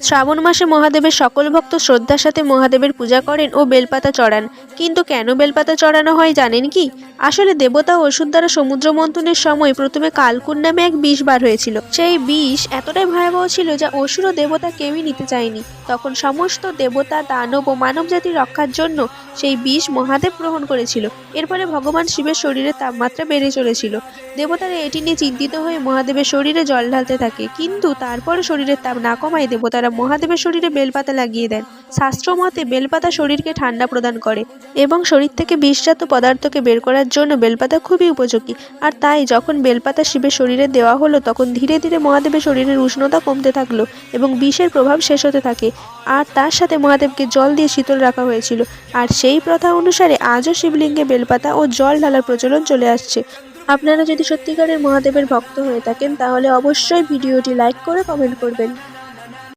শ্রাবণ মাসে মহাদেবের সকল ভক্ত শ্রদ্ধার সাথে মহাদেবের পূজা করেন ও বেলপাতা চড়ান। কিন্তু কেন বেলপাতা চড়ানো হয় জানেন কি? আসলে দেবতা ও অসুর দ্বারা সমুদ্র মন্থনের সময় প্রথমে কালকুট নামে এক বিষ বার হয়েছিল। সেই বিষ এতটাই ভয়াবহ ছিল যা অসুর ও দেবতা কেউই নিতে চায়নি। তখন সমস্ত দেবতা, দানব ও মানব জাতির রক্ষার জন্য সেই বিষ মহাদেব গ্রহণ করেছিল। এর ফলে ভগবান শিবের শরীরের তাপমাত্রা বেড়ে চলেছিল। দেবতারা এটি নিয়ে চিন্তিত হয়ে মহাদেবের শরীরে জল ঢালতে থাকে, কিন্তু তারপরে শরীরের তাপ না কমায় দেবতারা মহাদেবের শরীরে বেলপাতা লাগিয়ে দেন। শাস্ত্র মতে বেলপাতা শরীরকে ঠান্ডা প্রদান করে এবং শরীর থেকে বিষজাত পদার্থকে বের করার জন্য বেলপাতা খুবই উপযোগী। আর তাই যখন বেলপাতা শিবের শরীরে দেওয়া হলো, তখন ধীরে ধীরে মহাদেবের শরীরের উষ্ণতা কমতে থাকলো এবং বিষের প্রভাব শেষ হতে থাকে। আর তার সাথে মহাদেবকে জল দিয়ে শীতল রাখা হয়েছিল। আর সেই প্রথা অনুসারে আজও শিবলিঙ্গে বেলপাতা ও জল ঢালার প্রচলন চলে আসছে। আপনারা যদি সত্যিকারের মহাদেবের ভক্ত হয়ে থাকেন তাহলে অবশ্যই ভিডিওটি লাইক করে কমেন্ট করবেন।